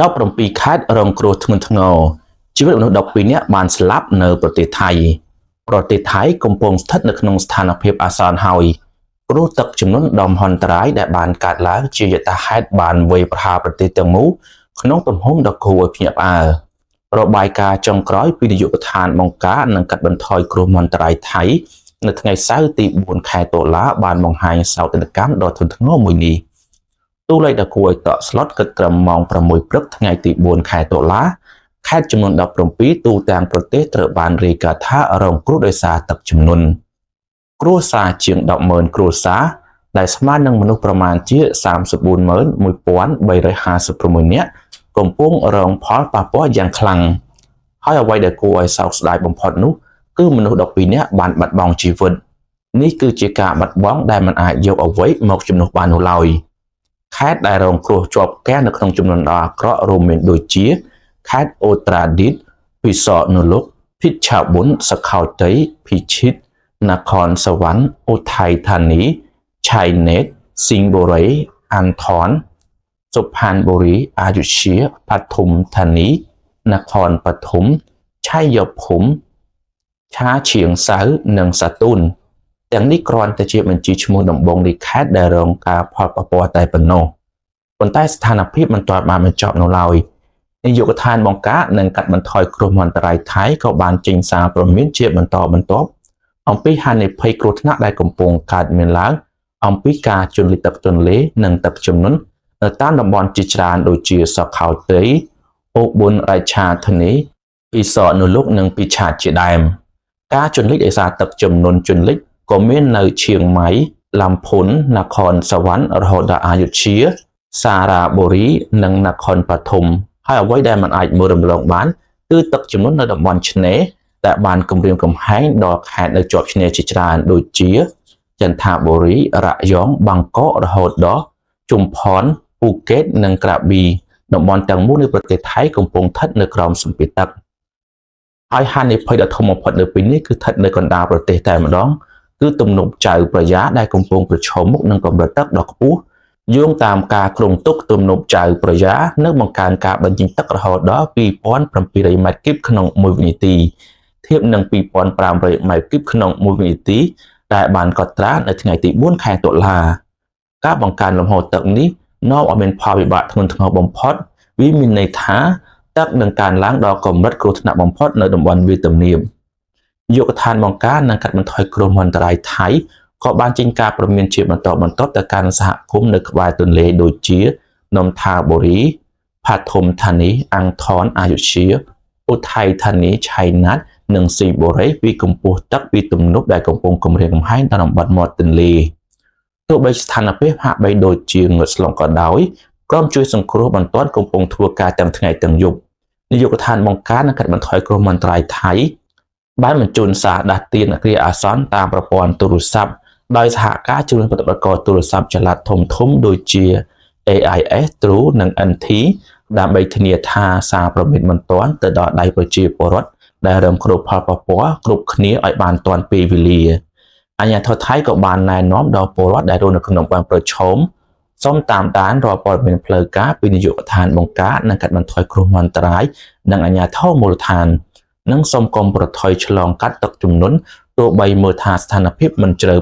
17ខេត្តរងគ្រោះធ្ងន់ធ្ងរជីវិតមនុស្ស12នាក់បានស្លាប់នៅប្រទេសថៃកំពុងស្ថិតនៅក្នុងស្ថានភាពអាសន្នហើយគ្រោះទឹកជំនន់ដ៏មហន្តរាយដែលបានកើតឡើងជាយថាហេតុបានវាយប្រហារប្រទេសទាំងមូលក្នុងទំហំដ៏គួរឲ្យភ្ញាក់ផ្អើលរបាយការណ៍ចុងក្រោយពីនាយកដ្ឋានបង្ការនិងកាត់បន្ថយគ្រោះមហន្តរាយថៃនៅថ្ងៃសៅរ៍ទី4ខែតុលាបានបង្ហាញសោកនាដកម្មដ៏ធ្ងន់ធ្ងរមួយនេះតួលេខដ៏គួរឲ្យតក់ស្លុតគិតត្រឹមម៉ោង6ព្រឹកថ្ងៃទី4ខែតុលាខេត្តចំនួន17ទូទាំងប្រទេសត្រូវបានរាយការណ៍ថារងគ្រោះដោយសារទឹកជំនន់គ្រួសារជាង 10,000 គ្រួសារដែលស្មើនឹងមនុស្សប្រមាណជា 34,1356 នាក់កំពុងរងផលប៉ះពាល់យ៉ាងខ្លាំងហើយអ្វីដែលគួរឲ្យសោកស្ដាយបំផុតនោះគឺមនុស្ស12នាក់បានបាត់បង់ជីវិតនេះគឺជាការបាត់បង់ដែលមិនអាចយកអ្វីមកជំនួសបាននោះឡើយខេត្តដែលរងគ្រោះជាប់គាំងនៅក្នុងចំនួនដ៏អាក្រក់រួមមានដូចជាខេត្តអូត្រាឌីតពិសណុលោកភិច្ឆាប៊ុនសខោតីភិឈិតនគរសវណ្ណឧทัយធានីឆៃណេតសិង្ហបុរីអាន់ថនសុផានបុរីអយុធ្យាបឋមធានីនគរបឋមឆៃយភូមិឆាឈៀងសៅនិងសាទូនទាំងនេះគ្រាន់តែជាបញ្ជីឈ្មោះដំបូងនៃខេត្តដែលរងការផលប៉ះពាល់តែប៉ុណ្ណោះប៉ុន្តែស្ថានភាពមិនទាន់បានបញ្ចប់នៅឡើយនាយកដ្ឋានបង្ការនិងកាត់បន្ថយគ្រោះមហន្តរាយថៃក៏បានចេញសារព្រមានជាបន្តបន្ទាប់អំពីហានិភ័យគ្រោះថ្នាក់ដែលកំពុងកើតមានឡើងអំពីការជន់លិចទឹកទន្លេនិងទឹកជំនន់នៅតាមតំបន់ជាច្រើនដូចជាសខោតីអូប៊ុនរាជាធានីពិសណុលោកនិងពិឆាតជាដើមការជន់លិចដោយសារទឹកជំនន់ជន់លិចក៏មាននៅឈៀងម៉ៃឡំផុននគរសវណ្ណរហូតដល់អយុធ្យាសារ៉ាបុរីនិងនគរបឋមហើយអ្វីដែលมันអាចមើលរំលងបានគឺទឹកជំនន់នៅតំបន់ឆ្នេរដែលបានគម្រាមកំហែងដល់ខេត្តនៅជាប់ឆ្នេរជាច្រើនដូចជាចន្ទបុរីរយ៉ងបាងកករហូតដល់ជប៉ុនពូកេតនិងក្រាប៊ីតំបន់ទាំងមូលនៃប្រទេសថៃកំពុងស្ថិតនៅក្រោមសម្ពាធទឹកហើយហានិភ័យដ៏ធំបំផុតនៅពេលនេះគឺស្ថិតនៅកណ្ដាលប្រទេសតែម្ដងគឺទំនប់ចៅប្រយ៉ាដែលកំពុងប្រឈមមុខនឹងកម្រិតទឹកដ៏ខ្ពស់យោងតាមការគ្រោងទុកទំនប់ចៅប្រយ៉ានៅបង្កើនការបញ្ចេញទឹករហូតដល់ 2,700 ម៉ែត្រគូបក្នុង1វិនាទីធៀបនឹង 2,500 ម៉ែត្រគូបក្នុង1វិនាទីដែលបានកត់ត្រានៅថ្ងៃទី4ខែតុលាការបង្កើនលំហូរទឹកនេះនាំឲ្យមានផលវិបាកធ្ងន់ធ្ងរបំផុតវាមានន័យថាទឹកនឹងកើនឡើងដល់កម្រិតគ្រោះថ្នាក់បំផុតនៅតំបន់វាលទំនាបយកដ្ឋានបង្ការនិងកាត់បន្ថយគ្រោះមហន្តរាយថៃក៏បានចេញការព្រមានជាបន្តបន្ទាប់ទៅកាន់សហគមន៍នៅក្បែរទន្លេដូចជានំថាបុរីផាធំធានីអង្គថនអយុធ្យាឧทัយធានីឆៃណាត់និងសិង្ហបុរីពីកម្ពស់ទឹកពីទំនប់ដែលកំពុងគម្រាមកំហែងដល់តំបន់មាត់ទន្លេទោះបីស្ថានភាពហាក់បីដូចជាងើតស្លុងក៏ដោយក្រុមជួយសង្គ្រោះបន្ទាន់កំពុងធ្វើការទាំងថ្ងៃទាំងយប់នាយកដ្ឋានបង្ការនិងកាត់បន្ថយគ្រោះមហន្តរាយថៃបានបញ្ជូនសារដាស់តឿនគ្រាអាសន្នតាមប្រព័ន្ធទូរស័ព្ទដោយសហការជាមួយប្រតិបត្តិការទូរស័ព្ទចល័តធំដូចជា AIS True និង NT ដើម្បីធានាថាសារព្រមានបន្ទាន់ទៅដល់ដៃប្រជាពលរដ្ឋដែលរងគ្រោះផលប៉ះពាល់គ្រប់គ្នាឲ្យបានទាន់ពេលវេលាអាជ្ញាធរថៃក៏បានណែនាំដល់ពលរដ្ឋដែលរស់នៅក្នុងតំបន់ប្រឈមសូមតាមដានរាល់ព័ត៌មានផ្លូវការពីនាយកដ្ឋានបង្ការនិងកាត់បន្ថយគ្រោះមហន្តរាយនិងអាជ្ញាធរមូលដ្ឋាននិងសូមកុំប្រថុយឆ្លងកាត់ទឹកជំនន់ទោះបីមើលថាស្ថានភាពមិនជ្រៅ